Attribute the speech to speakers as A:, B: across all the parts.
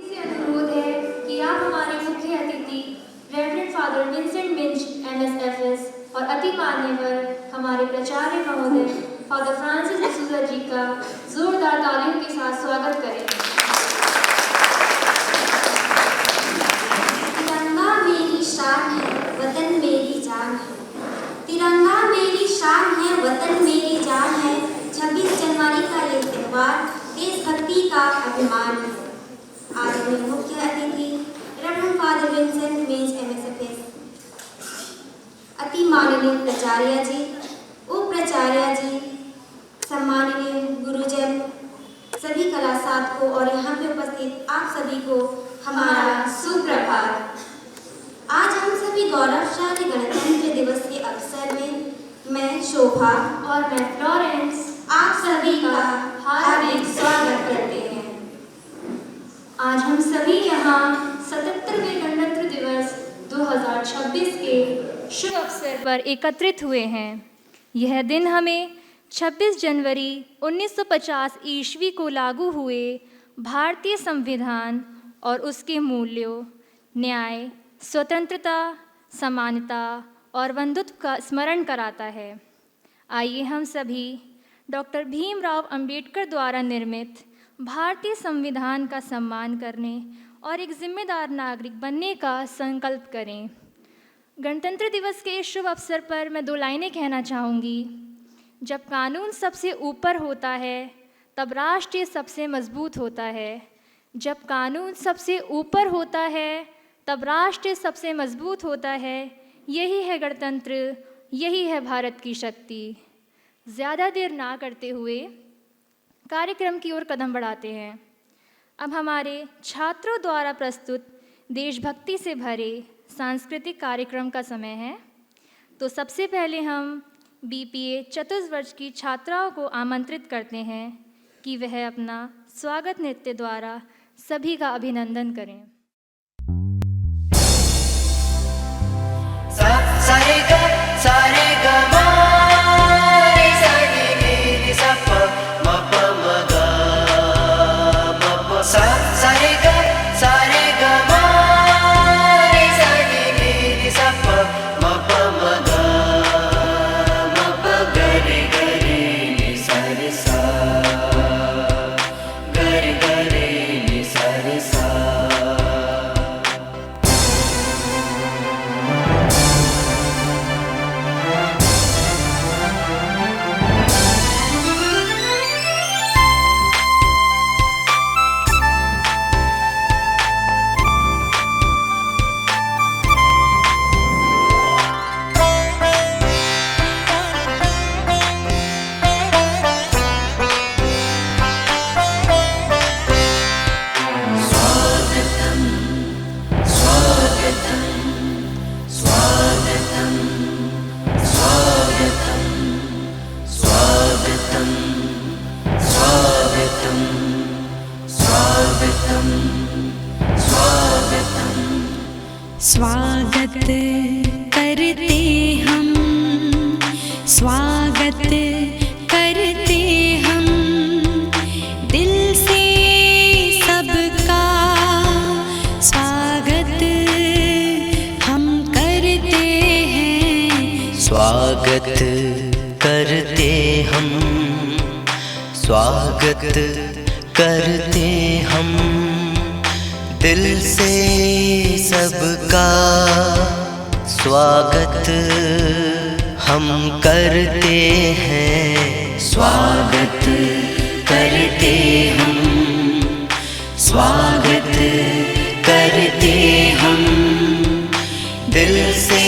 A: से अनुरोध है कि आप हमारे मुख्य अतिथि reverend father Vincent Minj MSFS और अति मान्यवर हमारे प्राचार्य महोदय फादर फ्रांसिस डिसूजा जी का जोरदार तालियों के साथ स्वागत करें।
B: तिरंगा मेरी शान है, वतन मेरी जान है। तिरंगा मेरी शान है, वतन मेरी जान है। 26 जनवरी का ये त्यौहार देशभक्ति का अभिमान है। आज के मुख्य अतिथि reverend father Vincent Minj MSFS, अति माननीय प्राचार्य जी, उप प्राचार्य जी, सम्माननीय गुरुजन, सभी कला साधकों और यहाँ पे उपस्थित आप सभी को हमारा सुप्रभात। आज हम सभी गौरवशाली गणतंत्र दिवस के अवसर में मैं शोभा
A: और मैं फ्लोरेंस
B: आप सभी का हार्दिक स्वागत करते हैं।
A: आज हम सभी यहाँ 77वें गणतंत्र दिवस 2026 के शुभ अवसर पर एकत्रित हुए हैं। यह दिन हमें 26 जनवरी 1950 ईस्वी को लागू हुए भारतीय संविधान और उसके मूल्यों न्याय, स्वतंत्रता, समानता और बंधुत्व का स्मरण कराता है। आइए हम सभी डॉक्टर भीमराव अंबेडकर द्वारा निर्मित भारतीय संविधान का सम्मान करने और एक जिम्मेदार नागरिक बनने का संकल्प करें। गणतंत्र दिवस के इस शुभ अवसर पर मैं 2 लाइनें कहना चाहूँगी। जब कानून सबसे ऊपर होता है तब राष्ट्र सबसे मजबूत होता है। जब कानून सबसे ऊपर होता है तब राष्ट्र सबसे मजबूत होता है। यही है गणतंत्र, यही है भारत की शक्ति। ज़्यादा देर ना करते हुए कार्यक्रम की ओर कदम बढ़ाते हैं। अब हमारे छात्रों द्वारा प्रस्तुत देशभक्ति से भरे सांस्कृतिक कार्यक्रम का समय है। तो सबसे पहले हम BPA चतुर्थ वर्ष की छात्राओं को आमंत्रित करते हैं कि वह अपना स्वागत नृत्य द्वारा सभी का अभिनंदन करें।
C: स्वागत करते हम, स्वागत करते हम, दिल से सबका स्वागत हम करते हैं।
D: स्वागत करते हम, स्वागत करते हम, दिल से सबका स्वागत हम करते हैं। स्वागत करते हम, स्वागत करते हम, दिल से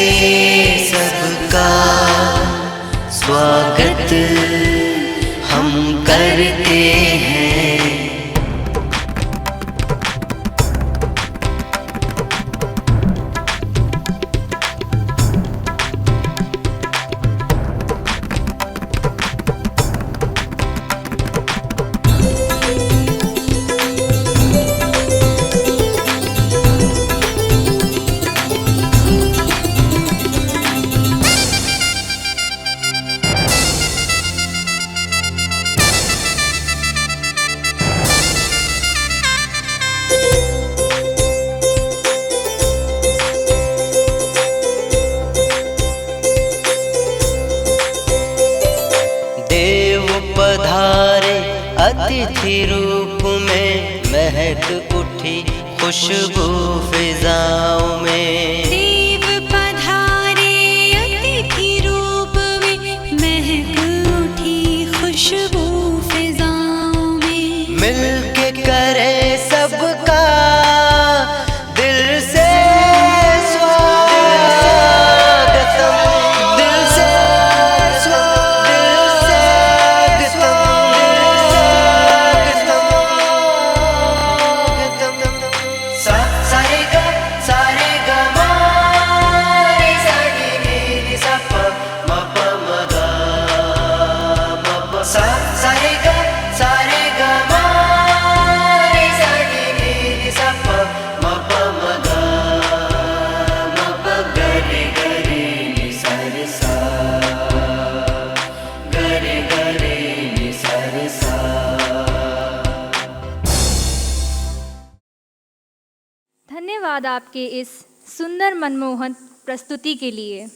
D: सबका स्वागत हम करते हैं। अतिथि रूप में महक उठी खुशबू फिजाओं में।
C: देव पधारे अतिथि रूप में महक उठी खुशबू फिजाओं में।
D: मिलके करे सबका दिल से
A: धन्यवाद आपके इस सुंदर मनमोहन प्रस्तुति के लिए।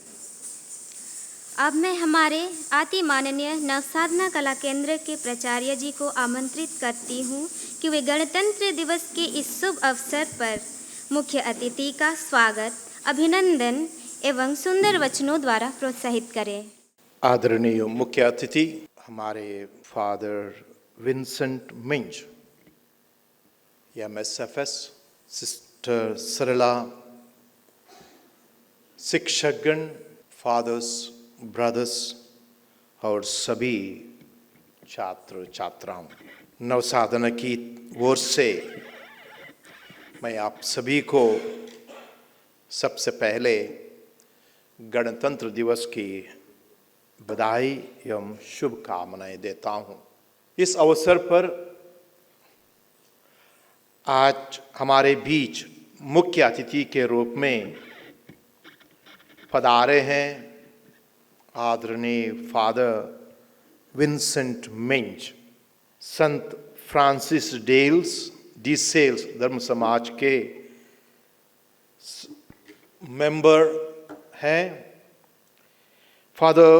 B: अब मैं हमारे अति माननीय नवसाधना कला केंद्र के प्राचार्य जी को आमंत्रित करती हूँ कि वे गणतंत्र दिवस के इस शुभ अवसर पर मुख्य अतिथि का स्वागत, अभिनंदन एवं सुंदर वचनों द्वारा प्रोत्साहित करें।
E: आदरणीय मुख्य अतिथि हमारे father Vincent Minj, MSFS, sister Sarla, शिक्षकगण, फादर्स, ब्रदर्स और सभी छात्र छात्राओं, नवसाधना की ओर से मैं आप सभी को सबसे पहले गणतंत्र दिवस की बधाई एवं शुभकामनाएं देता हूं। इस अवसर पर आज हमारे बीच मुख्य अतिथि के रूप में पधारे हैं आदरणीय फादर विंसेंट मिंज, संत फ्रांसिस डी सेल्स धर्म समाज के मेंबर हैं। फादर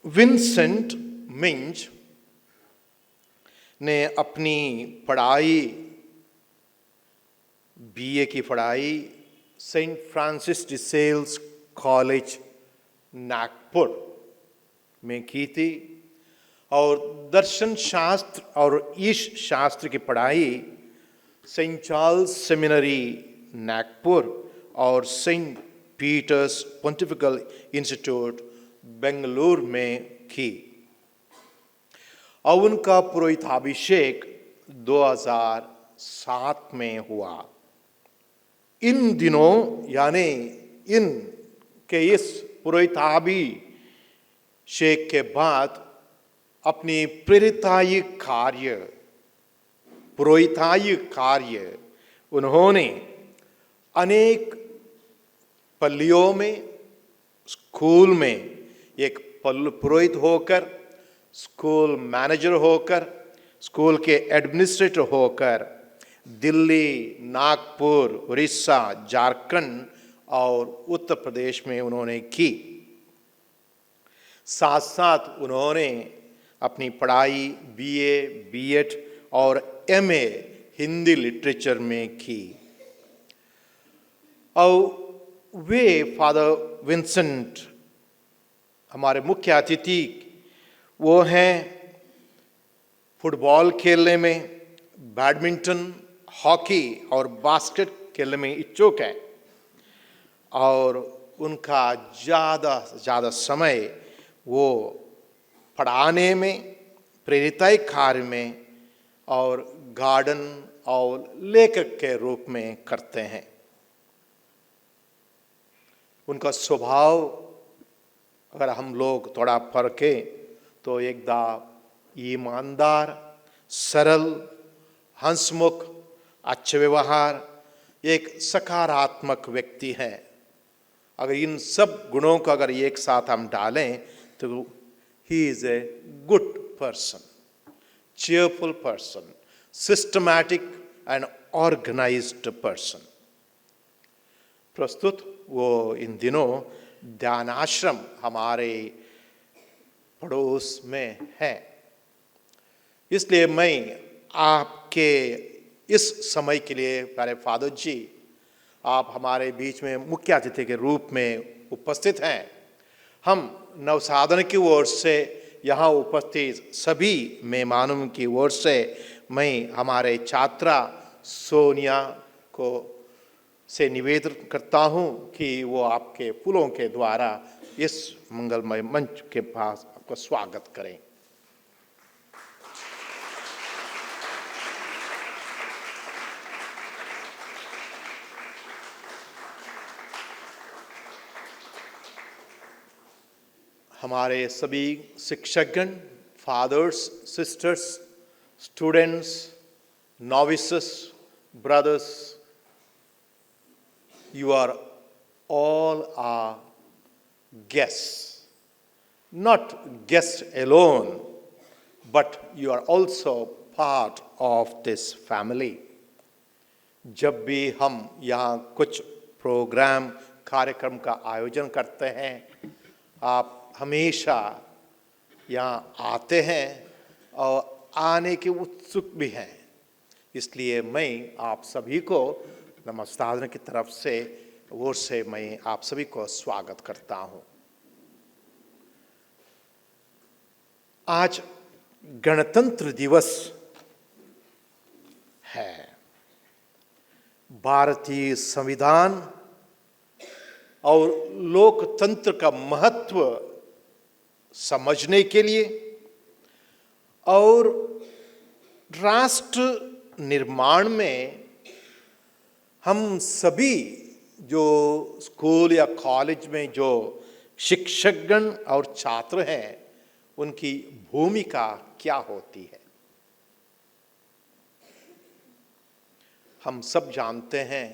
E: विंसेंट मिंज ने अपनी पढ़ाई BA की पढ़ाई Saint Francis de Sales College Nagpur में की थी और दर्शन शास्त्र और ईश शास्त्र की पढ़ाई सेंट चार्ल्स सेमिनरी नागपुर और Saint Peter's Pontifical Institute Bengaluru में की और उनका पुरोहिताभिषेक 2007 में हुआ। इन दिनों यानी इनके इस पुरोहिताभिषेक के बाद अपनी पुरोहिताई कार्य उन्होंने अनेक पल्लियों में, स्कूल में एक पुरोहित होकर, स्कूल मैनेजर होकर, स्कूल के एडमिनिस्ट्रेटर होकर दिल्ली, नागपुर, उड़ीसा, झारखंड और उत्तर प्रदेश में उन्होंने की। साथ साथ उन्होंने अपनी पढ़ाई BA, B.Ed और MA हिंदी लिटरेचर में की और वे फादर विंसेंट हमारे मुख्य अतिथि वो हैं फुटबॉल खेलने में, बैडमिंटन, हॉकी और बास्केट खेलने में इच्छुक है और उनका ज़्यादा से ज़्यादा समय वो पढ़ाने में, प्रेरिताई कार्य में और गार्डन और लेखक के रूप में करते हैं। उनका स्वभाव अगर हम लोग थोड़ा परखे तो एकदम ईमानदार, सरल, हंसमुख, अच्छे व्यवहार, एक सकारात्मक व्यक्ति है। अगर इन सब गुणों को अगर एक साथ हम डालें तो he is a good person, cheerful person, systematic and organized person. प्रस्तुत वो इन दिनों ध्यान आश्रम हमारे पड़ोस में है। इसलिए मैं आपके इस समय के लिए प्यारे फादर जी, आप हमारे बीच में मुख्य अतिथि के रूप में उपस्थित हैं। हम नवसाधन की ओर से यहाँ उपस्थित सभी मेहमानों की ओर से मैं हमारे छात्रा सोनिया को से निवेदन करता हूँ कि वो आपके फूलों के द्वारा इस मंगलमय मंच के पास आपका स्वागत करें। हमारे सभी शिक्षकगण, fathers, sisters, students, novices, brothers, you are all our guests. Not guests alone, but you are also part of this family. जब भी हम यहाँ कुछ प्रोग्राम कार्यक्रम का आयोजन करते हैं, आप हमेशा यहाँ आते हैं और आने के उत्सुक भी हैं। इसलिए मैं आप सभी को नमस्कार की तरफ से ओर से मैं आप सभी को स्वागत करता हूँ। आज गणतंत्र दिवस है। भारतीय संविधान और लोकतंत्र का महत्व समझने के लिए और राष्ट्र निर्माण में हम सभी जो स्कूल या कॉलेज में जो शिक्षकगण और छात्र हैं, उनकी भूमिका क्या होती है। हम सब जानते हैं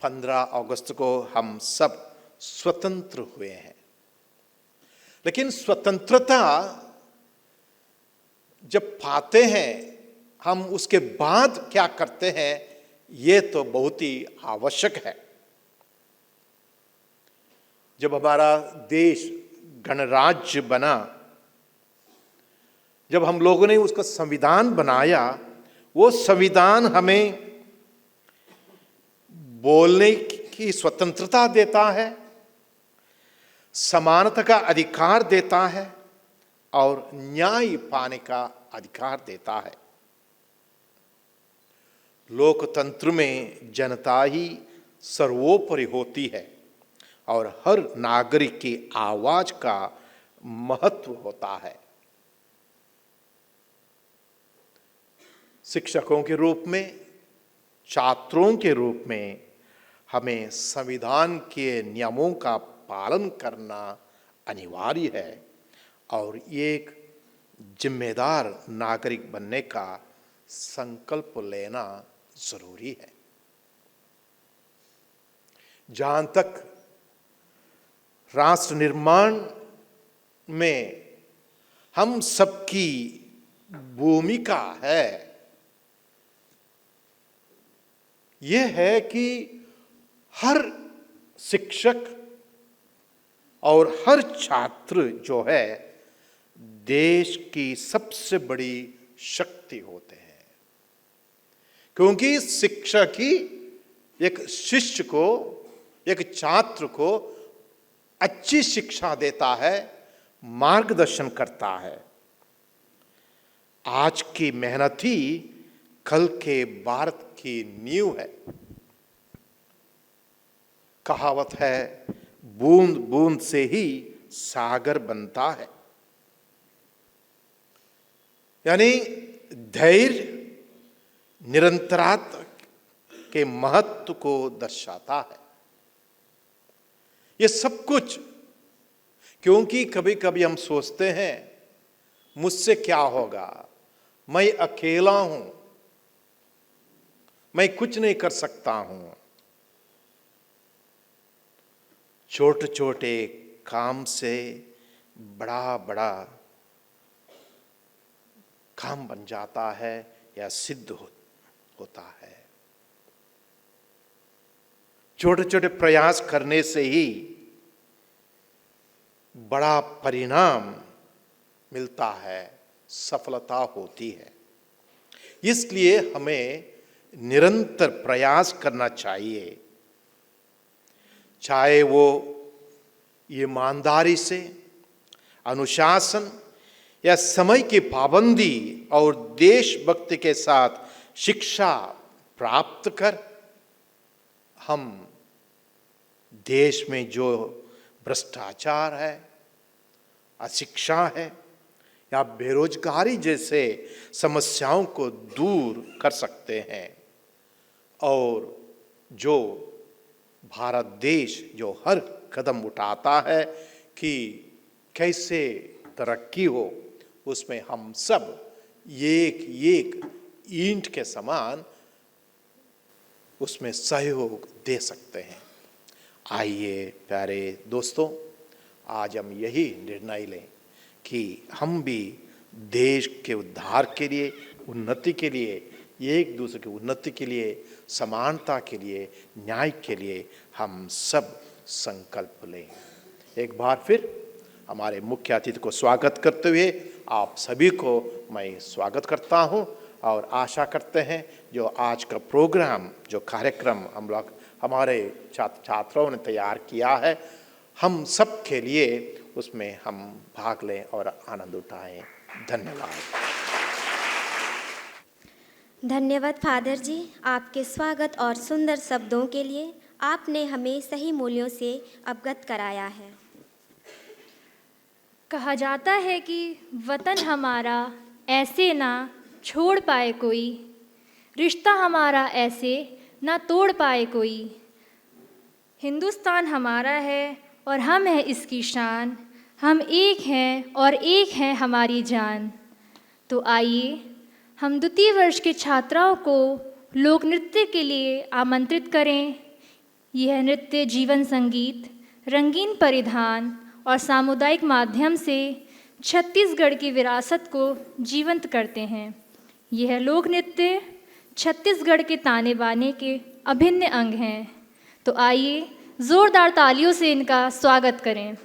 E: 15 अगस्त को हम सब स्वतंत्र हुए हैं, लेकिन स्वतंत्रता जब पाते हैं हम उसके बाद क्या करते हैं, ये तो बहुत ही आवश्यक है। जब हमारा देश गणराज्य बना, जब हम लोगों ने उसका संविधान बनाया, वो संविधान हमें बोलने की स्वतंत्रता देता है, समानता का अधिकार देता है और न्याय पाने का अधिकार देता है। लोकतंत्र में जनता ही सर्वोपरि होती है और हर नागरिक की आवाज का महत्व होता है। शिक्षकों के रूप में, छात्रों के रूप में हमें संविधान के नियमों का पालन करना अनिवार्य है और एक जिम्मेदार नागरिक बनने का संकल्प लेना जरूरी है। जहां तक राष्ट्र निर्माण में हम सबकी भूमिका है, यह है कि हर शिक्षक और हर छात्र जो है देश की सबसे बड़ी शक्ति होते हैं, क्योंकि शिक्षक ही एक शिष्य को, एक छात्र को अच्छी शिक्षा देता है, मार्गदर्शन करता है। आज की मेहनत ही कल के भारत की नींव है। कहावत है, बूंद बूंद से ही सागर बनता है। यानी धैर्य निरंतरता के महत्व को दर्शाता है। ये सब कुछ क्योंकि कभी कभी हम सोचते हैं मुझसे क्या होगा, मैं अकेला हूं, मैं कुछ नहीं कर सकता हूं। छोटे छोटे काम से बड़ा बड़ा काम बन जाता है या सिद्ध होता है। छोटे छोटे प्रयास करने से ही बड़ा परिणाम मिलता है, सफलता होती है। इसलिए हमें निरंतर प्रयास करना चाहिए, चाहे वो ईमानदारी से, अनुशासन या समय की पाबंदी और देशभक्ति के साथ शिक्षा प्राप्त कर हम देश में जो भ्रष्टाचार है, अशिक्षा है या बेरोजगारी जैसे समस्याओं को दूर कर सकते हैं। और जो भारत देश जो हर कदम उठाता है कि कैसे तरक्की हो, उसमें हम सब एक एक ईंट के समान उसमें सहयोग दे सकते हैं। आइए प्यारे दोस्तों, आज हम यही निर्णय लें कि हम भी देश के उद्धार के लिए, उन्नति के लिए, एक दूसरे की उन्नति के लिए, समानता के लिए, न्याय के लिए हम सब संकल्प लें। एक बार फिर हमारे मुख्य अतिथि को स्वागत करते हुए आप सभी को मैं स्वागत करता हूं और आशा करते हैं जो आज का प्रोग्राम, जो कार्यक्रम हम लोग हमारे छात्रों ने तैयार किया है, हम सब के लिए उसमें हम भाग लें और आनंद उठाएं। धन्यवाद।
B: धन्यवाद फादर जी, आपके स्वागत और सुंदर शब्दों के लिए। आपने हमें सही मूल्यों से अवगत कराया है।
A: कहा जाता है कि वतन हमारा ऐसे ना छोड़ पाए कोई, रिश्ता हमारा ऐसे ना तोड़ पाए कोई। हिंदुस्तान हमारा है और हम हैं इसकी शान, हम एक हैं और एक है हमारी जान। तो आइए हम द्वितीय वर्ष के छात्राओं को लोक नृत्य के लिए आमंत्रित करें। यह नृत्य जीवन संगीत, रंगीन परिधान और सामुदायिक माध्यम से छत्तीसगढ़ की विरासत को जीवंत करते हैं। यह लोक नृत्य छत्तीसगढ़ के ताने बाने के अभिन्न अंग हैं। तो आइए जोरदार तालियों से इनका स्वागत करें।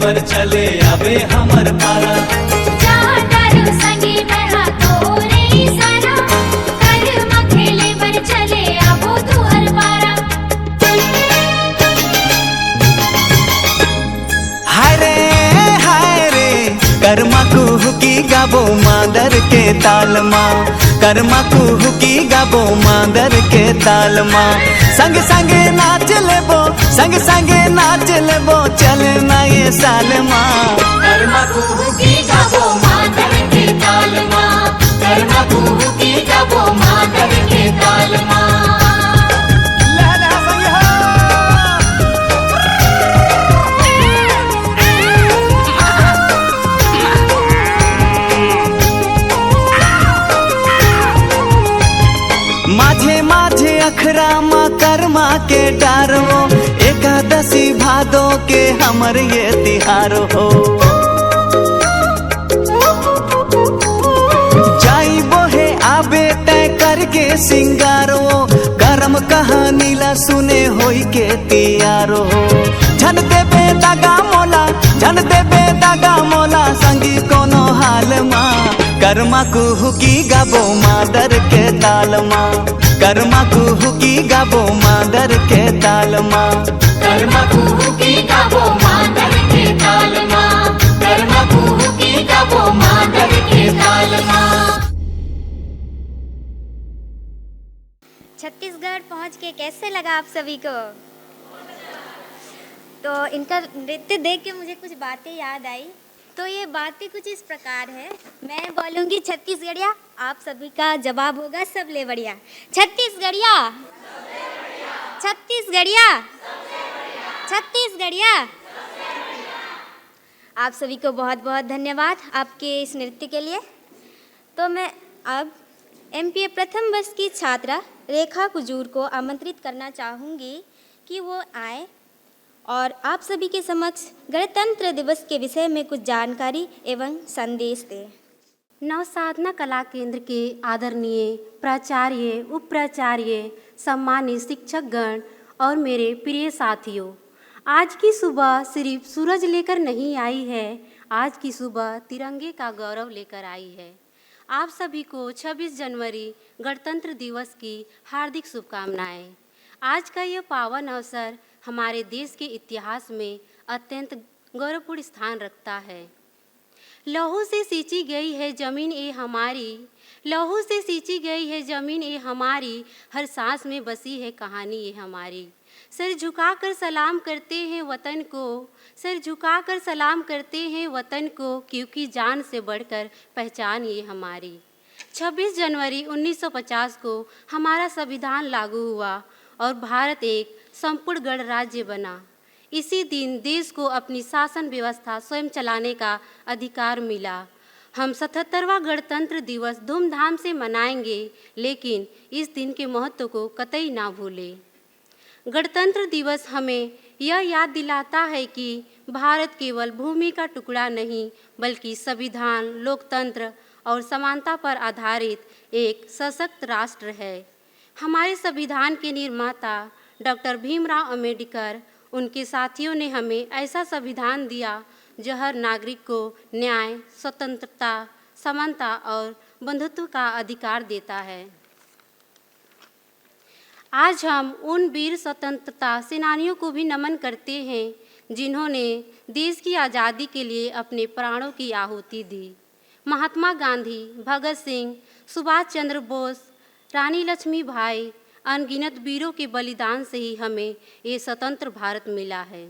F: लेबर चले आवे हमर पारा।
A: जाटारू संगी बहा तोरे सारा, कर्म खेले बर चले आबो तुहर पारा।
F: हाय रे कर्मा कुहुकी गाबो मादर के तालमा, कर्मा कुहुकी गाबो मादर के तालमा। संग संगे नाच लेबो, संग संगे नाच लेबो, चलना ये सालमा।
A: कर्म कुहुकी गाबो मादर के तालमा, कर्म कुहुकी गाबो मादर के तालमा।
F: माझे माझे अखरा माँ कर्मा के डारो, एकादशी भादो के हमर ये तिहार हो। जाई बोहे आबे तय करके सिंगारो, कर्म कहानी ला सुने होई के तियारो हो। झन देबे दागा मोला, झन देबे दागा मोला, संगी कोनो हाल माँ। कर्मा कुहुकी गाबो मादर के तालमा, कर्मा कुहुकी गाबो मादर के तालमा।
A: कर्म कुहुकी गाबो मादर के तालमा, कर्म कुहुकी गाबो मादर के तालमा।
B: छत्तीसगढ़ पहुंच के कैसे लगा आप सभी को? तो इनका नृत्य देख के मुझे कुछ बातें याद आई। तो ये बातें कुछ इस प्रकार है, मैं बोलूँगी छत्तीसगढ़िया, आप सभी का जवाब होगा सबले बढ़िया। छत्तीसगढ़िया, छत्तीसगढ़िया, छत्तीसगढ़िया। आप सभी को बहुत बहुत धन्यवाद आपके इस नृत्य के लिए। तो मैं अब एमपीए प्रथम वर्ष की छात्रा रेखा कुजूर को आमंत्रित करना चाहूँगी कि वो आए और आप सभी के समक्ष गणतंत्र दिवस के विषय में कुछ जानकारी एवं संदेश दें।
G: नवसाधना कला केंद्र के आदरणीय प्राचार्य, उप प्राचार्य, सम्मानित शिक्षकगण और मेरे प्रिय साथियों, आज की सुबह सिर्फ सूरज लेकर नहीं आई है, आज की सुबह तिरंगे का गौरव लेकर आई है। आप सभी को 26 जनवरी गणतंत्र दिवस की हार्दिक शुभकामनाएं। आज का यह पावन अवसर हमारे देश के इतिहास में अत्यंत गौरवपूर्ण स्थान रखता है। लहू से सींची गई है ज़मीन ये हमारी, लहू से सींची गई है ज़मीन ये हमारी, हर सांस में बसी है कहानी ये हमारी। सर झुकाकर सलाम करते हैं वतन को, सर झुकाकर सलाम करते हैं वतन को, क्योंकि जान से बढ़कर पहचान ये हमारी। 26 जनवरी 1950 को हमारा संविधान लागू हुआ और भारत एक संपूर्ण गणराज्य बना। इसी दिन देश को अपनी शासन व्यवस्था स्वयं चलाने का अधिकार मिला। हम 77वां गणतंत्र दिवस धूमधाम से मनाएंगे, लेकिन इस दिन के महत्व को कतई ना भूलें। गणतंत्र दिवस हमें यह याद दिलाता है कि भारत केवल भूमि का टुकड़ा नहीं, बल्कि संविधान, लोकतंत्र और समानता पर आधारित एक सशक्त राष्ट्र है। हमारे संविधान के निर्माता डॉक्टर भीमराव अंबेडकर, उनके साथियों ने हमें ऐसा संविधान दिया जो हर नागरिक को न्याय, स्वतंत्रता, समानता और बंधुत्व का अधिकार देता है। आज हम उन वीर स्वतंत्रता सेनानियों को भी नमन करते हैं जिन्होंने देश की आज़ादी के लिए अपने प्राणों की आहुति दी। महात्मा गांधी, भगत सिंह, सुभाष चंद्र बोस, रानी लक्ष्मीबाई, अनगिनत वीरों के बलिदान से ही हमें ये स्वतंत्र भारत मिला है।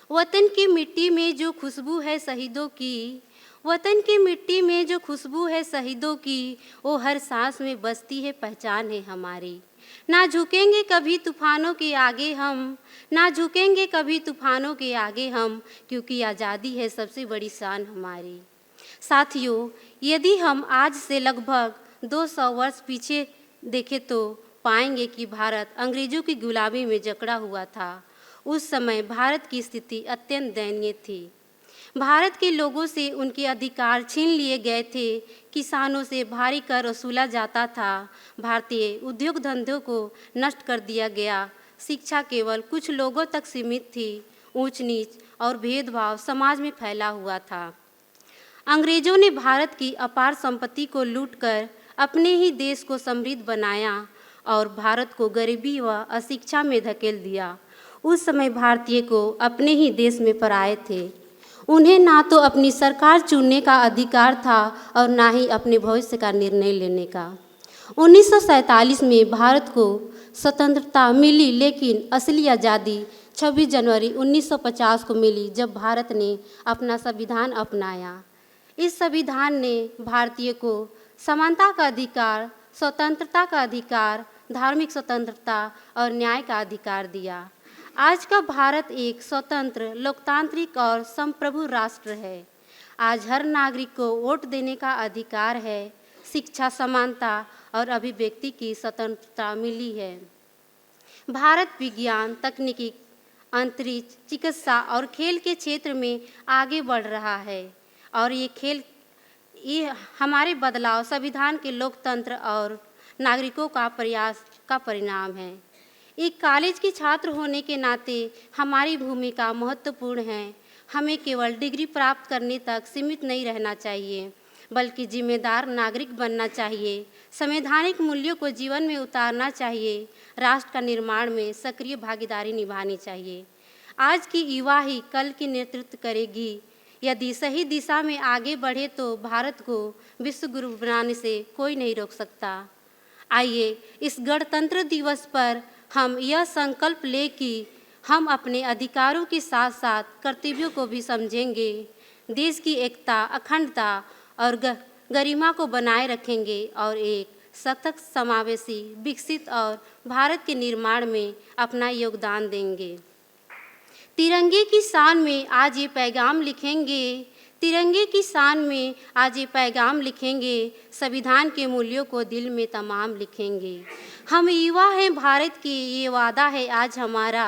G: वतन की मिट्टी में जो खुशबू है शहीदों की, वतन की मिट्टी में जो खुशबू है शहीदों की, वो हर सांस में बसती है पहचान है हमारी। ना झुकेंगे कभी तूफानों के आगे हम, ना झुकेंगे कभी तूफानों के आगे हम, क्योंकि आज़ादी है सबसे बड़ी शान हमारी। साथियों, यदि हम आज से लगभग 200 वर्ष पीछे देखें तो पाएंगे कि भारत अंग्रेजों की गुलामी में जकड़ा हुआ था। उस समय भारत की स्थिति अत्यंत दयनीय थी। भारत के लोगों से उनके अधिकार छीन लिए गए थे, किसानों से भारी कर वसूला जाता था, भारतीय उद्योग धंधों को नष्ट कर दिया गया, शिक्षा केवल कुछ लोगों तक सीमित थी, ऊंच नीच और भेदभाव समाज में फैला हुआ था। अंग्रेजों ने भारत की अपार संपत्ति को लूटकर अपने ही देश को समृद्ध बनाया और भारत को गरीबी व अशिक्षा में धकेल दिया। उस समय भारतीय को अपने ही देश में पराए थे। उन्हें ना तो अपनी सरकार चुनने का अधिकार था और ना ही अपने भविष्य का निर्णय लेने का। 1947 में भारत को स्वतंत्रता मिली, लेकिन असली आज़ादी 26 जनवरी 1950 को मिली, जब भारत ने अपना संविधान अपनाया। इस संविधान ने भारतीय को समानता का अधिकार, स्वतंत्रता का अधिकार, धार्मिक स्वतंत्रता और न्याय का अधिकार दिया। आज का भारत एक स्वतंत्र, लोकतांत्रिक और संप्रभु राष्ट्र है। आज हर नागरिक को वोट देने का अधिकार है, शिक्षा, समानता और अभिव्यक्ति की स्वतंत्रता मिली है। भारत विज्ञान, तकनीकी, अंतरिक्ष, चिकित्सा और खेल के क्षेत्र में आगे बढ़ रहा है और ये हमारे बदलाव संविधान के लोकतंत्र और नागरिकों का प्रयास का परिणाम है। एक कॉलेज के छात्र होने के नाते हमारी भूमिका महत्वपूर्ण है। हमें केवल डिग्री प्राप्त करने तक सीमित नहीं रहना चाहिए, बल्कि जिम्मेदार नागरिक बनना चाहिए। संवैधानिक मूल्यों को जीवन में उतारना चाहिए। राष्ट्र का निर्माण में सक्रिय भागीदारी निभानी चाहिए। आज की युवा ही कल की नेतृत्व करेगी। यदि सही दिशा में आगे बढ़े तो भारत को विश्व गुरु बनाने से कोई नहीं रोक सकता। आइए इस गणतंत्र दिवस पर हम यह संकल्प लें कि हम अपने अधिकारों के साथ साथ कर्तव्यों को भी समझेंगे, देश की एकता, अखंडता और गरिमा को बनाए रखेंगे और एक सतत, समावेशी, विकसित और भारत के निर्माण में अपना योगदान देंगे। तिरंगे की शान में आज ये पैगाम लिखेंगे, तिरंगे की शान में आज ये पैगाम लिखेंगे, संविधान के मूल्यों को दिल में तमाम लिखेंगे। हम युवा हैं भारत की, ये वादा है आज हमारा।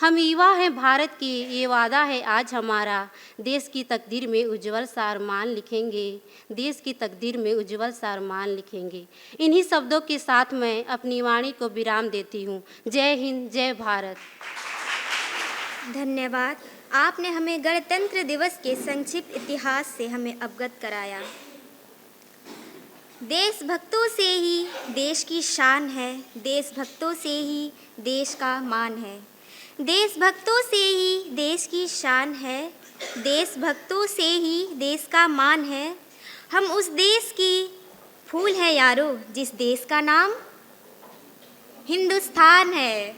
G: हम युवा हैं भारत की, ये वादा है आज हमारा। देश की तकदीर में उज्जवल सा अरमान लिखेंगे, देश की तकदीर में उज्जवल सा अरमान लिखेंगे। इन्हीं शब्दों के साथ मैं अपनी वाणी को विराम देती हूँ। जय हिंद, जय भारत।
B: धन्यवाद। आपने हमें गणतंत्र दिवस के संक्षिप्त इतिहास से हमें अवगत कराया। देशभक्तों से ही देश की शान है, देशभक्तों से ही देश का मान है। देशभक्तों से ही देश की शान है, देशभक्तों से ही देश का मान है। हम उस देश की फूल है यारो, जिस देश का नाम हिंदुस्तान है।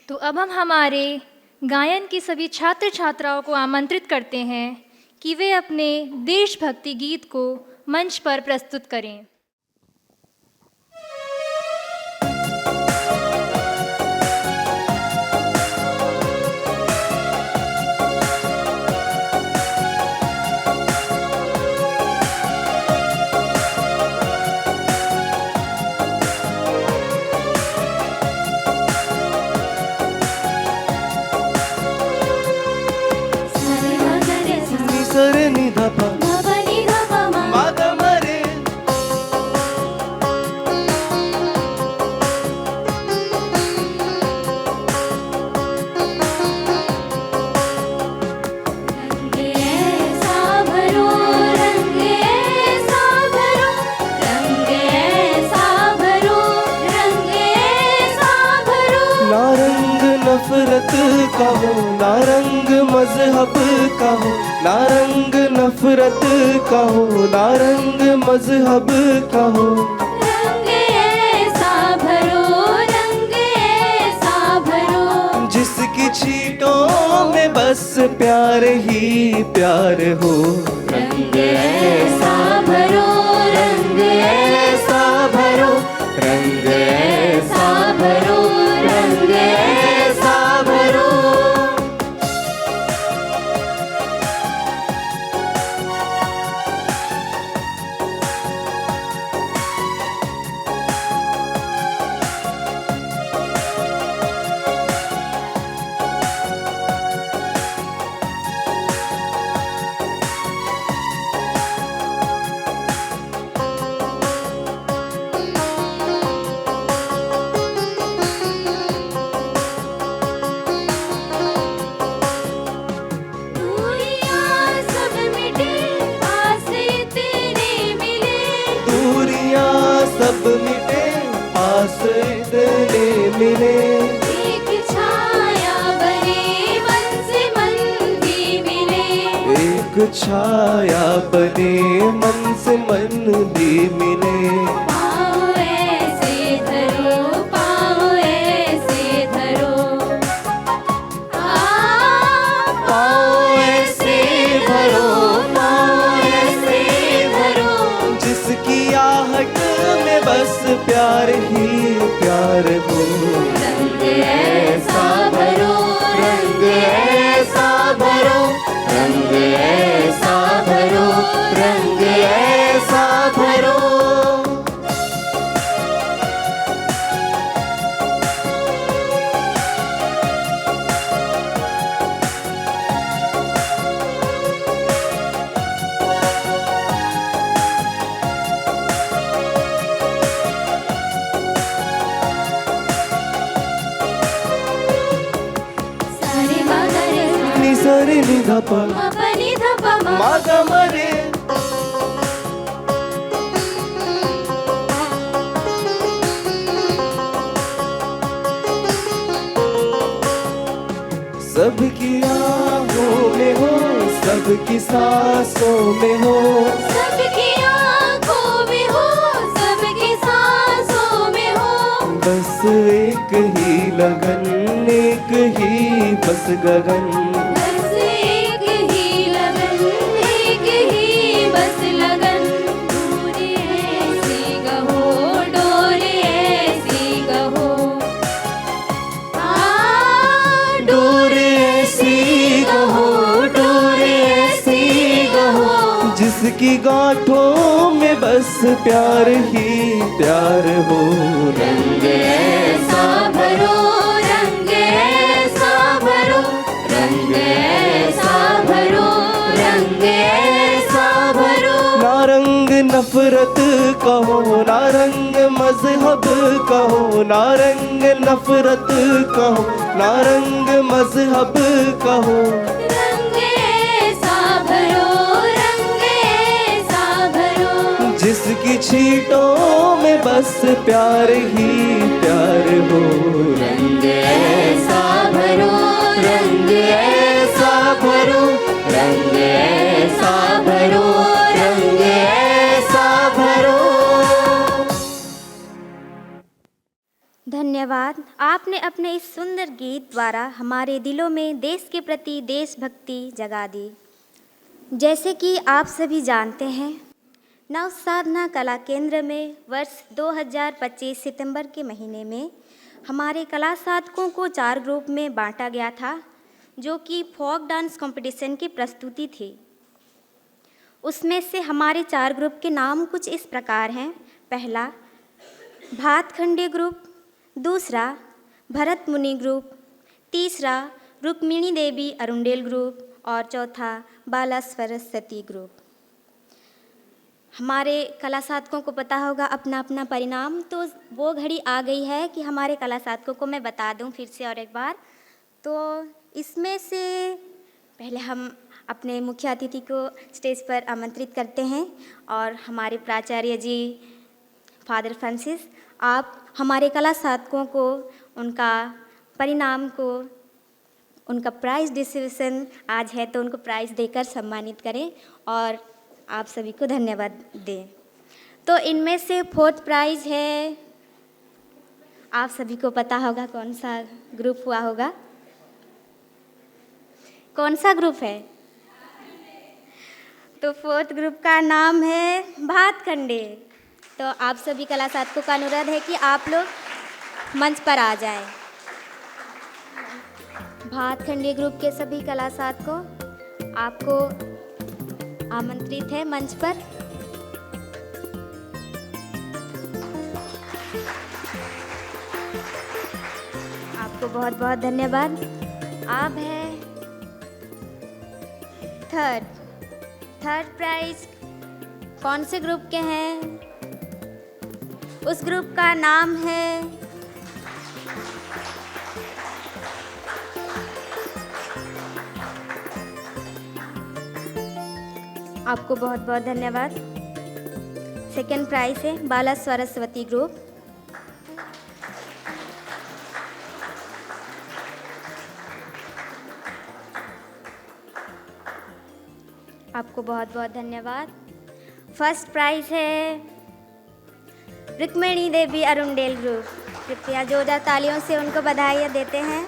A: तो अब हम हमारे गायन की सभी छात्र छात्राओं को आमंत्रित करते हैं कि वे अपने देशभक्ति गीत को मंच पर प्रस्तुत करें।
H: का हो ना रंग मजहब का हो, ना रंग नफरत का हो, ना रंग मजहब का हो।
C: रंग ऐसा भरो, रंग ऐसा भरो,
H: जिसकी छींटों में बस प्यार ही प्यार हो।
C: रंग ऐसा भरो, रंग ऐसा भरो,
H: रंग ऐसा
C: भरो, रंग ऐसा भरो।
H: मिले मिले।
C: एक छाया बने मन से मन भी मिले।
H: एक छाया बने मन से मन भी मिले।
C: पाँव ऐसे धरो, पाँव ऐसे धरो।
H: पाँव ऐसे धरो, पाँव ऐसे धरो। जिसकी आहट में बस प्यार ही प्यार हो।
C: रंग ऐसा भरो,
H: रंग ऐसा भरो,
C: रंग ऐसा भरो,
H: रंग ऐसा भरो।
C: सारे मगरे
H: नि सरे नि ध प
C: मपनी धप
H: मा ग म रे। सबकी आँखों में हो, सबकी सांसों में हो।
C: सबकी आँखों में हो, सबकी सांसों में हो।
H: बस एक ही लगन, एक ही बस गगन।
C: बस एक ही लगन, एक ही बस लगन। दूर ऐसी कहो, डोर ऐसी कहो।
H: डोर ऐसी कहो, डोर ऐसी कहो। जिसकी गांठों में बस प्यार ही प्यार हो।
C: रंग ऐसा भरो, रंग ऐसा भरो, रंग ऐसा भरो, रंग ऐसा भरो।
H: ना रंग नफरत कहो, ना रंग मजहब कहो। ना रंग नफरत कहो, ना रंग मजहब कहो।
C: रंग ऐसा भरो, रंग ऐसा भरो।
H: जिसकी छींटों में बस प्यार ही प्यार हो।
C: रंग ऐसा भरो, रंग ऐसा भरो, रंग ऐसा भरो, रंग ऐसा भरो।
B: धन्यवाद। आपने अपने इस सुंदर गीत द्वारा हमारे दिलों में देश के प्रति देशभक्ति जगा दी। जैसे कि आप सभी जानते हैं, नव साधना कला केंद्र में वर्ष 2025 सितंबर के महीने में हमारे कला साधकों को 4 ग्रुप में बांटा गया था, जो कि फोक डांस कंपटीशन की प्रस्तुति थी। उसमें से हमारे 4 ग्रुप के नाम कुछ इस प्रकार हैं। पहला भातखंडे ग्रुप, दूसरा भरत मुनि ग्रुप, तीसरा रुक्मिणी देवी अरुंडेल ग्रुप और चौथा बाला सरस्वती ग्रुप। हमारे कला साधकों को पता होगा अपना अपना परिणाम, तो वो घड़ी आ गई है कि हमारे कला साधकों को मैं बता दूं फिर से और एक बार। तो इसमें से पहले हम अपने मुख्य अतिथि को स्टेज पर आमंत्रित करते हैं और हमारे प्राचार्य जी फादर फ्रांसिस, आप हमारे कला साधकों को उनका परिणाम को, उनका प्राइज़ डिस्ट्रीब्यूशन आज है तो उनको प्राइज़ देकर सम्मानित करें और आप सभी को धन्यवाद दें। तो इनमें से 4th प्राइज़ है, आप सभी को पता होगा कौन सा ग्रुप हुआ होगा। कौन सा ग्रुप है? तो 4th ग्रुप का नाम है भातखंडे। तो आप सभी कला साधकों का अनुरोध है कि आप लोग मंच पर आ जाएं। भातखंडे ग्रुप के सभी कला साधकों, आपको आमंत्रित है मंच पर। आपको बहुत बहुत धन्यवाद। आप है थर्ड प्राइज कौन से ग्रुप के हैं? उस ग्रुप का नाम है आपको बहुत बहुत धन्यवाद। सेकंड प्राइज है बाला सरस्वती ग्रुप। आपको बहुत बहुत धन्यवाद। फर्स्ट प्राइज है रुक्मिणी देवी अरुणडेल ग्रुप। कृपया जोरदार तालियों से उनको बधाई देते हैं।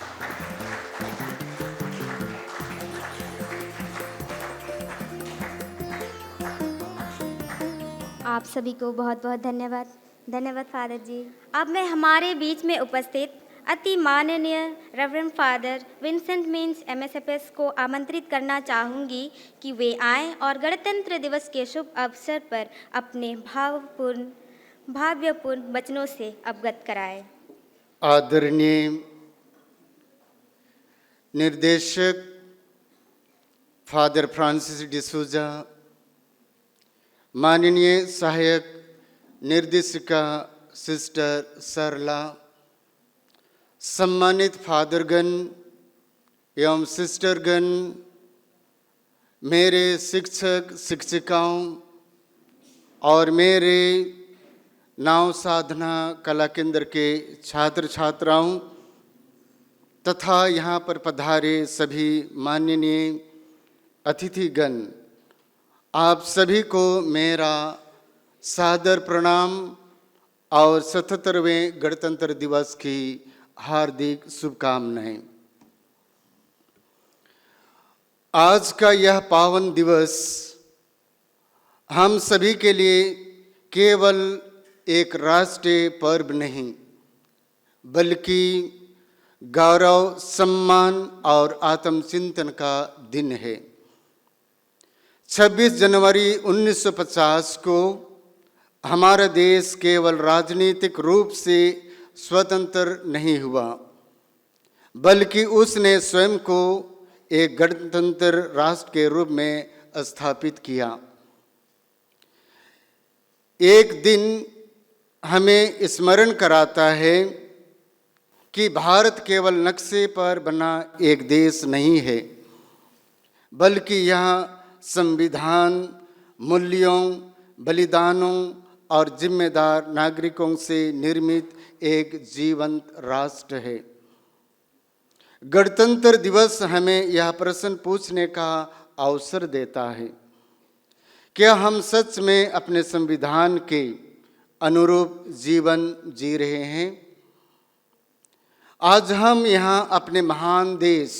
B: आप सभी को बहुत बहुत धन्यवाद। धन्यवाद फादर जी। अब मैं हमारे बीच में उपस्थित अति माननीय reverend father Vincent means MSFS को आमंत्रित करना चाहूँगी कि वे आएँ और गणतंत्र दिवस के शुभ अवसर पर अपने भाव्यपूर्ण वचनों से अवगत कराएं।
I: आदरणीय निर्देशक फादर फ्रांसिस डिसूजा, माननीय सहायक निर्देशिका सिस्टर सरला, सम्मानित फादरगण एवं सिस्टरगण, मेरे शिक्षक शिक्षिकाओं और मेरे नाव साधना कला केंद्र के छात्र छात्राओं तथा यहाँ पर पधारे सभी माननीय अतिथिगण, आप सभी को मेरा सादर प्रणाम और 77वें गणतंत्र दिवस की हार्दिक शुभकामनाएं। आज का यह पावन दिवस हम सभी के लिए केवल एक राष्ट्रीय पर्व नहीं, बल्कि गौरव, सम्मान और आत्मचिंतन का दिन है। 26 जनवरी 1950 को हमारा देश केवल राजनीतिक रूप से स्वतंत्र नहीं हुआ, बल्कि उसने स्वयं को एक गणतंत्र राष्ट्र के रूप में स्थापित किया। एक दिन हमें स्मरण कराता है कि भारत केवल नक्शे पर बना एक देश नहीं है, बल्कि यह संविधान, मूल्यों, बलिदानों और जिम्मेदार नागरिकों से निर्मित एक जीवंत राष्ट्र है। गणतंत्र दिवस हमें यह प्रश्न पूछने का अवसर देता है, क्या हम सच में अपने संविधान के अनुरूप जीवन जी रहे हैं? आज हम यहाँ अपने महान देश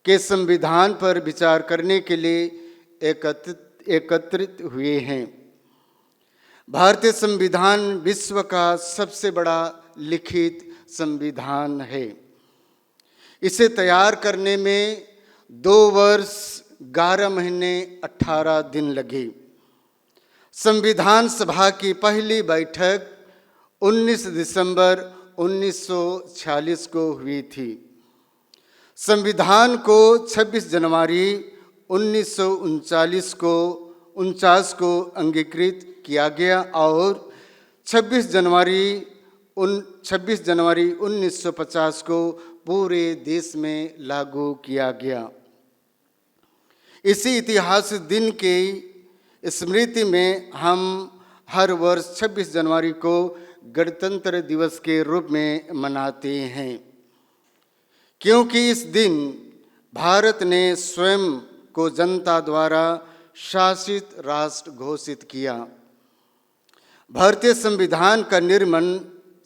I: के संविधान पर विचार करने के लिए एकत्रित हुए हैं। भारतीय संविधान विश्व का सबसे बड़ा लिखित संविधान है। इसे तैयार करने में 2 वर्ष 11 महीने 18 दिन लगे। संविधान सभा की पहली बैठक 19 दिसंबर 1946 को हुई थी। संविधान को 26 जनवरी 1939 को अंगीकृत किया गया और 26 जनवरी 1950 को पूरे देश में लागू किया गया। इसी ऐतिहासिक दिन के स्मृति में हम हर वर्ष 26 जनवरी को गणतंत्र दिवस के रूप में मनाते हैं, क्योंकि इस दिन भारत ने स्वयं को जनता द्वारा शासित राष्ट्र घोषित किया। भारतीय संविधान का निर्माण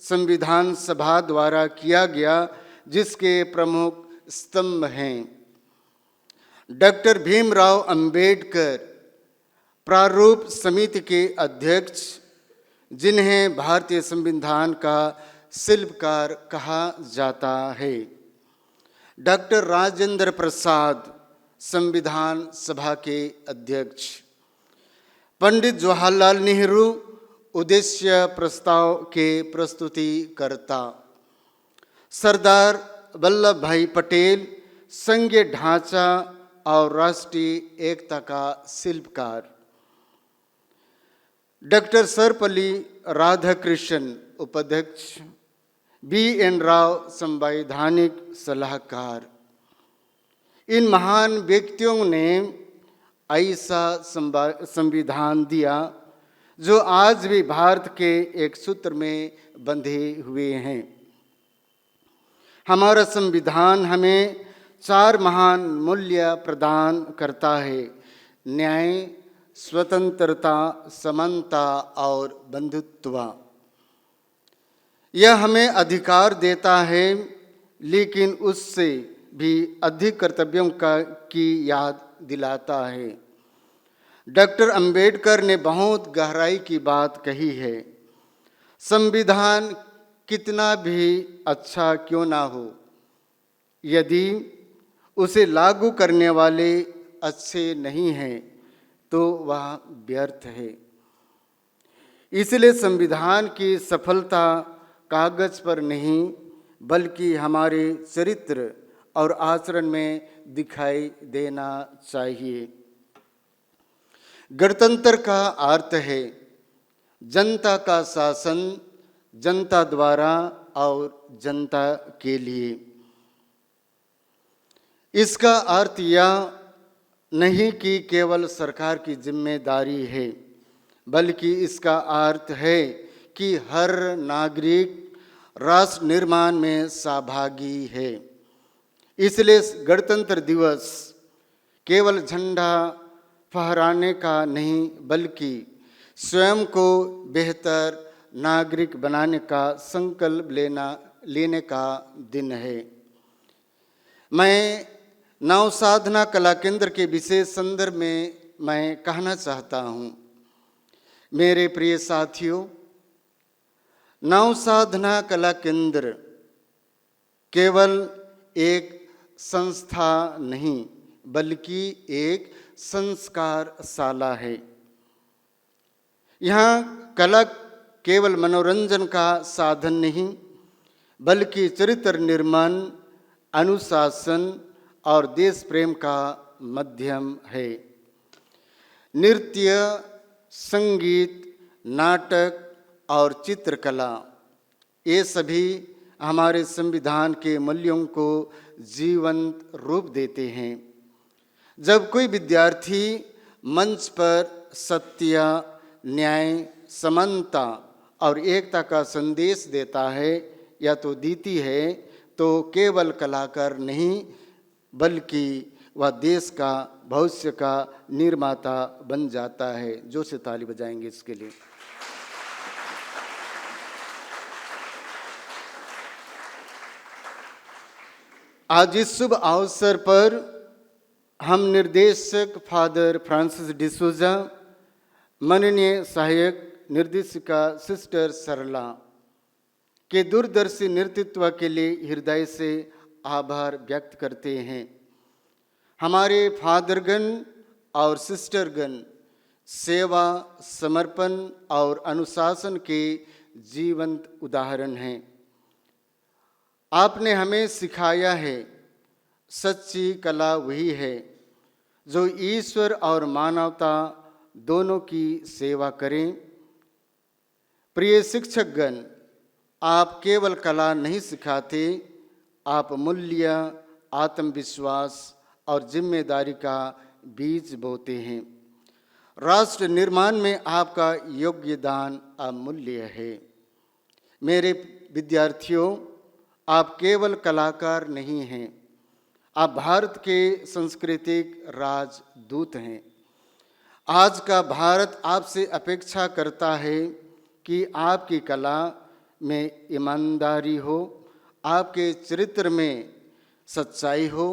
I: संविधान सभा द्वारा किया गया, जिसके प्रमुख स्तंभ हैं डॉक्टर भीमराव अंबेडकर, प्रारूप समिति के अध्यक्ष, जिन्हें भारतीय संविधान का शिल्पकार कहा जाता है, डॉक्टर राजेंद्र प्रसाद, संविधान सभा के अध्यक्ष, पंडित जवाहरलाल नेहरू, उद्देश्य प्रस्ताव के प्रस्तुतिकर्ता, सरदार वल्लभ भाई पटेल, संघीय ढांचा और राष्ट्रीय एकता का शिल्पकार, डॉक्टर सर्वपल्ली राधाकृष्णन, उपाध्यक्ष, BN राव, संवैधानिक सलाहकार। इन महान व्यक्तियों ने ऐसा संविधान दिया जो आज भी भारत के एक सूत्र में बंधे हुए हैं। हमारा संविधान हमें 4 महान मूल्य प्रदान करता है, न्याय, स्वतंत्रता, समानता और बंधुत्व। यह हमें अधिकार देता है, लेकिन उससे भी अधिक कर्तव्यों की याद दिलाता है। डॉक्टर अंबेडकर ने बहुत गहराई की बात कही है। संविधान कितना भी अच्छा क्यों ना हो, यदि उसे लागू करने वाले अच्छे नहीं हैं तो वह व्यर्थ है। इसलिए संविधान की सफलता कागज पर नहीं बल्कि हमारे चरित्र और आचरण में दिखाई देना चाहिए। गणतंत्र का अर्थ है जनता का शासन, जनता द्वारा और जनता के लिए। इसका अर्थ यह नहीं कि केवल सरकार की जिम्मेदारी है, बल्कि इसका अर्थ है कि हर नागरिक राष्ट्र निर्माण में सहभागी है। इसलिए गणतंत्र दिवस केवल झंडा फहराने का नहीं बल्कि स्वयं को बेहतर नागरिक बनाने का संकल्प लेने का दिन है। मैं नव साधना कला केंद्र के विशेष संदर्भ में मैं कहना चाहता हूँ, मेरे प्रिय साथियों, नव साधना कला केंद्र केवल एक संस्था नहीं बल्कि एक संस्कारशाला है। यहाँ कला केवल मनोरंजन का साधन नहीं बल्कि चरित्र निर्माण, अनुशासन और देश प्रेम का माध्यम है। नृत्य, संगीत, नाटक और चित्रकला, ये सभी हमारे संविधान के मूल्यों को जीवंत रूप देते हैं। जब कोई विद्यार्थी मंच पर सत्य, न्याय, समानता और एकता का संदेश देता है या तो देती है, तो केवल कलाकार नहीं बल्कि वह देश का भविष्य का निर्माता बन जाता है। जोर से ताली बजाएंगे इसके लिए। आज इस शुभ अवसर पर हम निर्देशक फादर फ्रांसिस डिसूजा, माननीय सहायक निर्देशिका सिस्टर सरला के दूरदर्शी नेतृत्व के लिए हृदय से आभार व्यक्त करते हैं। हमारे फादरगण और सिस्टरगण सेवा, समर्पण और अनुशासन के जीवंत उदाहरण हैं। आपने हमें सिखाया है सच्ची कला वही है जो ईश्वर और मानवता दोनों की सेवा करें। प्रिय शिक्षकगण, आप केवल कला नहीं सिखाते, आप मूल्य, आत्मविश्वास और जिम्मेदारी का बीज बोते हैं। राष्ट्र निर्माण में आपका योगदान अमूल्य है। मेरे विद्यार्थियों, आप केवल कलाकार नहीं हैं, आप भारत के सांस्कृतिक राजदूत हैं। आज का भारत आपसे अपेक्षा करता है कि आपकी कला में ईमानदारी हो, आपके चरित्र में सच्चाई हो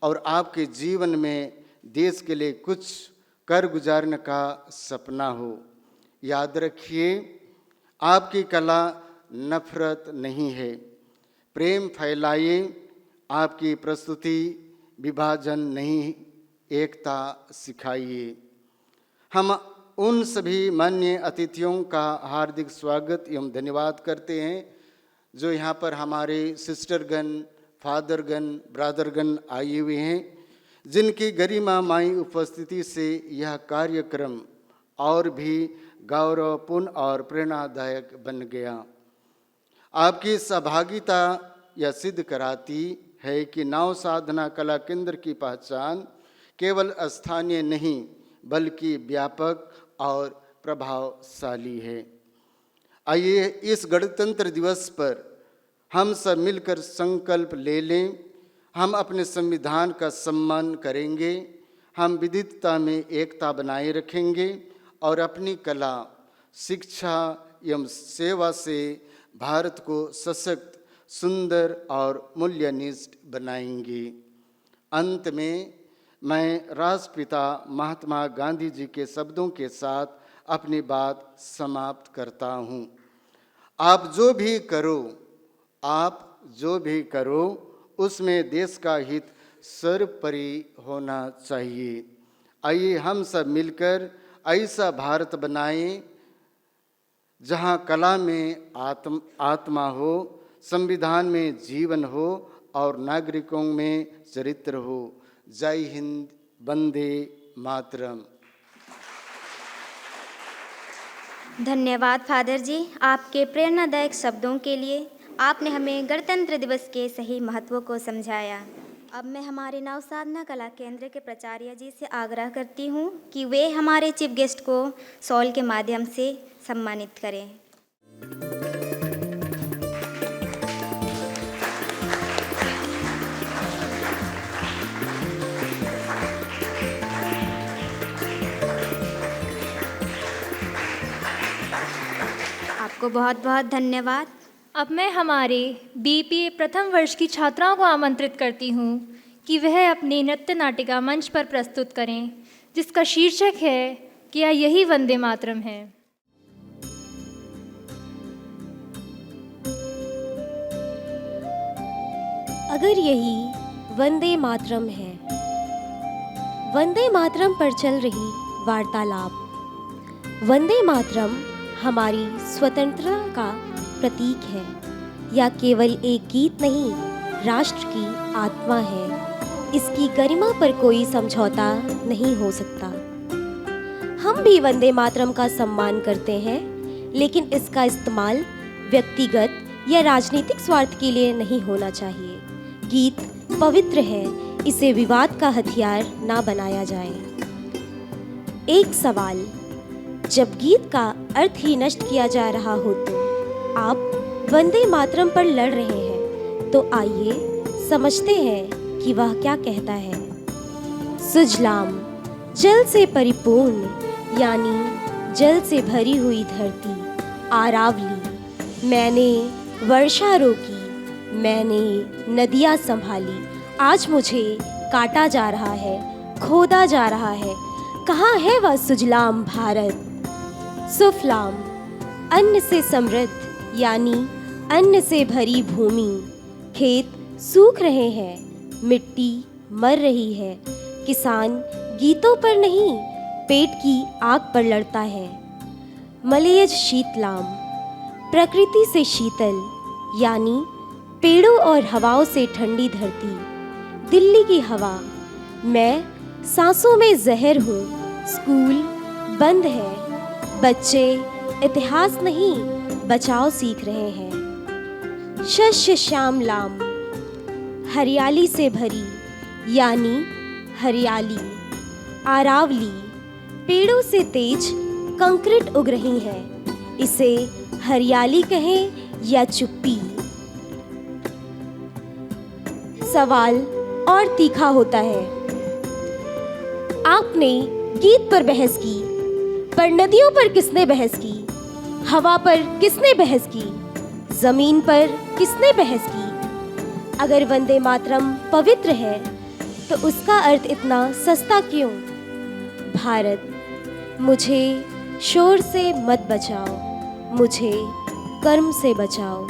I: और आपके जीवन में देश के लिए कुछ कर गुजारने का सपना हो। याद रखिए, आपकी कला नफरत नहीं है। प्रेम फैलाइए, आपकी प्रस्तुति विभाजन नहीं, एकता सिखाइए। हम उन सभी माननीय अतिथियों का हार्दिक स्वागत एवं धन्यवाद करते हैं जो यहाँ पर हमारे सिस्टरगण, फादरगण, ब्रदरगण आए हुए हैं, जिनकी गरिमामयी उपस्थिति से यह कार्यक्रम और भी गौरवपूर्ण और प्रेरणादायक बन गया। आपकी सहभागिता यह सिद्ध कराती है कि नव साधना कला केंद्र की पहचान केवल स्थानीय नहीं बल्कि व्यापक और प्रभावशाली है। आइए इस गणतंत्र दिवस पर हम सब मिलकर संकल्प ले लें, हम अपने संविधान का सम्मान करेंगे, हम विविधता में एकता बनाए रखेंगे और अपनी कला, शिक्षा एवं सेवा से भारत को सशक्त, सुंदर और मूल्यनिष्ठ बनाएंगे। अंत में मैं राष्ट्रपिता महात्मा गांधी जी के शब्दों के साथ अपनी बात समाप्त करता हूँ। आप जो भी करो उसमें देश का हित सर्वोपरि होना चाहिए। आइए हम सब मिलकर ऐसा भारत बनाएं जहां कला में आत्मा हो, संविधान में जीवन हो और नागरिकों में चरित्र हो। जय हिंद, वंदे मातरम।
B: धन्यवाद फादर जी, आपके प्रेरणादायक शब्दों के लिए। आपने हमें गणतंत्र दिवस के सही महत्व को समझाया। अब मैं हमारे नवसाधना कला केंद्र के प्राचार्य जी से आग्रह करती हूँ कि वे हमारे चीफ गेस्ट को शॉल के माध्यम से सम्मानित करें। आपको बहुत बहुत धन्यवाद।
A: अब मैं हमारे बीपीए प्रथम वर्ष की छात्राओं को आमंत्रित करती हूँ कि वह अपनी नृत्य नाटिका मंच पर प्रस्तुत करें, जिसका शीर्षक है क्या यही वंदे मातरम है।
G: अगर यही वंदे मातरम है, वंदे मातरम पर चल रही वार्तालाप। वंदे मातरम हमारी स्वतंत्रता का प्रतीक है या केवल एक गीत नहीं, राष्ट्र की आत्मा है। इसकी गरिमा पर कोई समझौता नहीं हो सकता। हम भी वंदे मातरम का सम्मान करते हैं, लेकिन इसका इस्तेमाल व्यक्तिगत या राजनीतिक स्वार्थ के लिए नहीं होना चाहिए। गीत पवित्र है, इसे विवाद का हथियार ना बनाया जाए। एक सवाल, जब गीत का अर्थ ही नष्ट किया जा रहा हो तो आप वंदे मातरम पर लड़ रहे हैं, तो आइए समझते हैं कि वह क्या कहता है। सुजलाम, जल से परिपूर्ण यानी जल से भरी हुई धरती। आरावली, मैंने वर्षा रोकी, मैंने नदियाँ संभाली। आज मुझे काटा जा रहा है, खोदा जा रहा है। कहाँ है वह सुजलाम भारत। सुफलाम, अन्न से समृद्ध यानी अन्न से भरी भूमि। खेत सूख रहे हैं, मिट्टी मर रही है। किसान गीतों पर नहीं, पेट की आग पर लड़ता है। मलयज शीतलाम, प्रकृति से शीतल यानी पेड़ों और हवाओं से ठंडी धरती। दिल्ली की हवा, मैं सांसों में जहर हूँ। स्कूल बंद है, बच्चे इतिहास नहीं बचाव सीख रहे हैं। शस्य श्यामलाम, हरियाली से भरी यानी हरियाली। आरावली, पेड़ों से तेज कंक्रीट उग रही है। इसे हरियाली कहें या चुप्पी। सवाल और तीखा होता है। आपने गीत पर बहस की, पर नदियों पर किसने बहस की? हवा पर किसने बहस की? जमीन पर किसने बहस की? अगर वंदे मातरम पवित्र है तो उसका अर्थ इतना सस्ता क्यों? भारत, मुझे शोर से मत बचाओ, मुझे कर्म से बचाओ।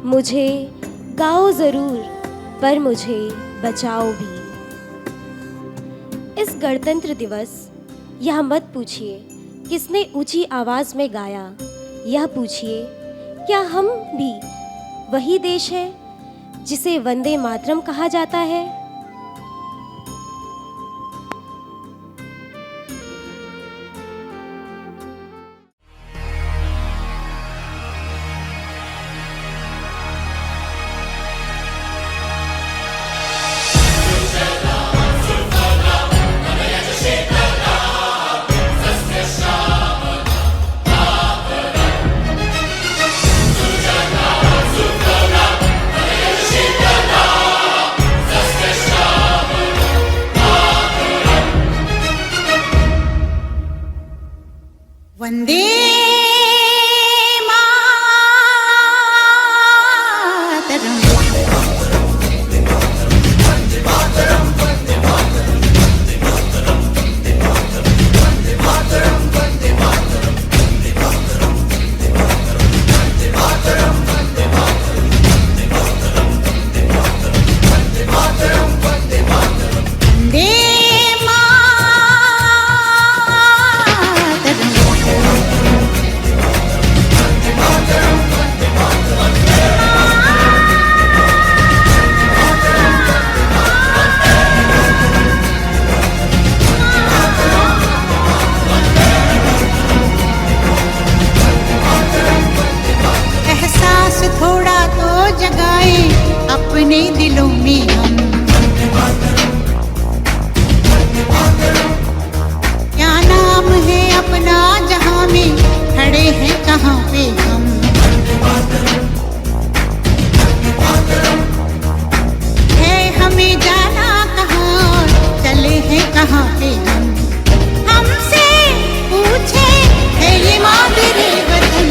G: मुझे गाओ ज़रूर, पर मुझे बचाओ भी। इस गणतंत्र दिवस यह मत पूछिए किसने ऊंची आवाज़ में गाया, यह पूछिए क्या हम भी वही देश है जिसे वंदे मातरम कहा जाता है?
J: वंदे मातरम। एहसास थोड़ा तो जगाए अपने दिलों में हम। क्या नाम है अपना जहां में खड़े हैं कहाँ पे हम। है हमें जाना कहाँ और चले हैं कहाँ पे हम। हमसे पूछे है ये मादरे वतन।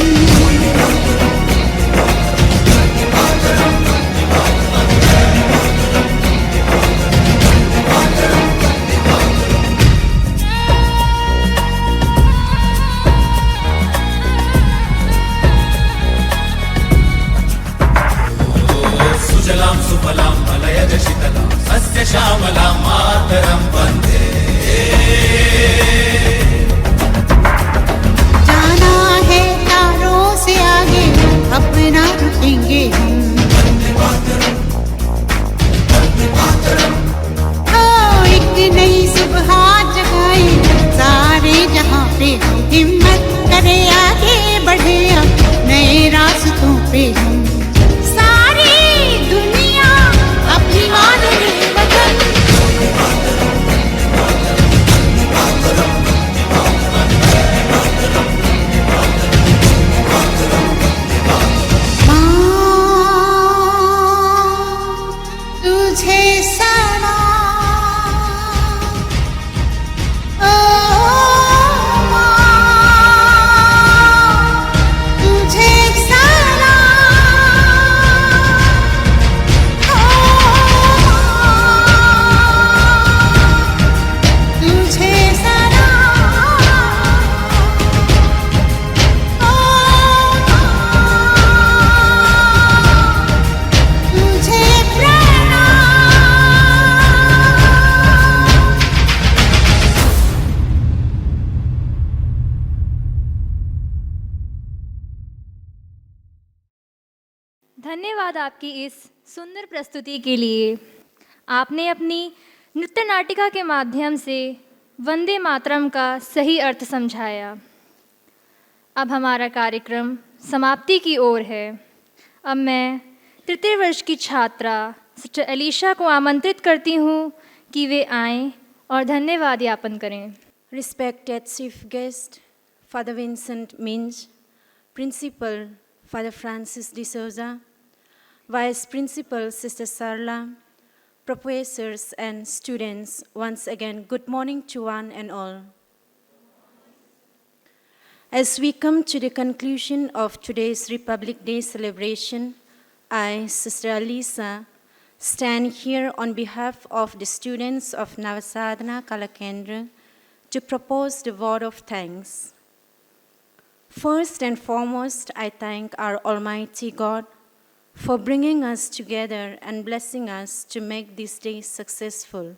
K: सुजलां सुफलां मलयज शीतलां सस्य श्यामलां मातरं वन्दे।
J: जाना है तारों से आगे अपना रुकेंगे हम। ओ एक नई सुबह जगाए सारे जहां पे हम। हिम्मत करे आगे बढ़े अब नए रास्तों पे हम। सारी दुनिया अपनी मादरे वतन। तुझे सलाम ओ माँ, तुझे सलाम ओ माँ, तुझे सलाम ओ माँ, तुझे प्रणाम।
A: धन्यवाद आपकी इस सुंदर प्रस्तुति के लिए। आपने अपनी नृत्य नाटिका के माध्यम से वंदे मातरम का सही अर्थ समझाया। अब हमारा कार्यक्रम समाप्ति की ओर है। अब मैं तृतीय वर्ष की छात्रा सिस्टर एलिशा को आमंत्रित करती हूँ कि वे आएं और धन्यवाद ज्ञापन करें।
G: Respected Chief Guest, Father Vincent Minch, Principal Father Francis de Souza, Vice Principal Sister Sarla, Professors and students, once again, good morning to one and all. As we come to the conclusion of today's Republic Day celebration, I, Sister Alisa, stand here on behalf of the students of Navasadhana Kala Kendra to propose the word of thanks. First and foremost, I thank our Almighty God for bringing us together and blessing us to make this day successful.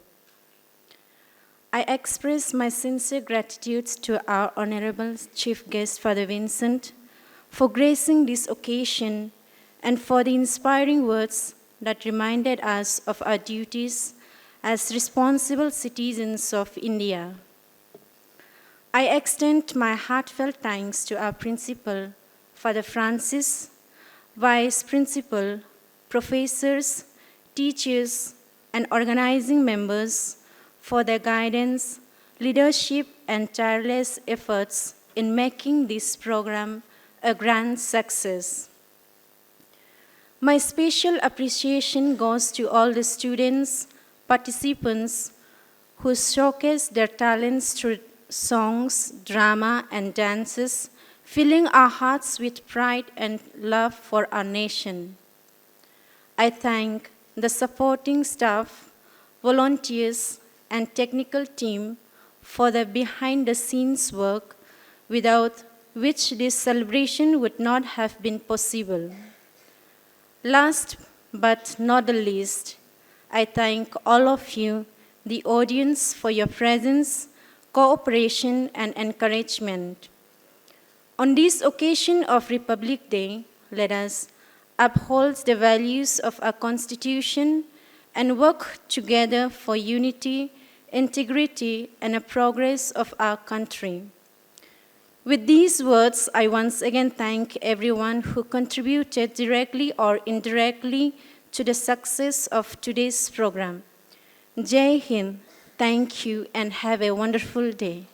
G: I express my sincere gratitude to our Honorable Chief Guest, Father Vincent, for gracing this occasion and for the inspiring words that reminded us of our duties as responsible citizens of India. I extend my heartfelt thanks to our principal, Father Francis, Vice Principal, professors, teachers, and organizing members for their guidance, leadership, and tireless efforts in making this program a grand success. My special appreciation goes to all the students, participants who showcased their talents through
L: songs, drama, and dances, filling our hearts with pride and love for our nation. I thank the supporting staff, volunteers, and technical team for the behind-the-scenes work without which this celebration would not have been possible. Last but not the least, I thank all of you, the audience, for your presence, cooperation, and encouragement. On this occasion of Republic Day, let us uphold the values of our Constitution and work together for unity, integrity, and the progress of our country. With these words, I once again thank everyone who contributed directly or indirectly to the success of today's program. Jai Hind, thank you, and have a wonderful day.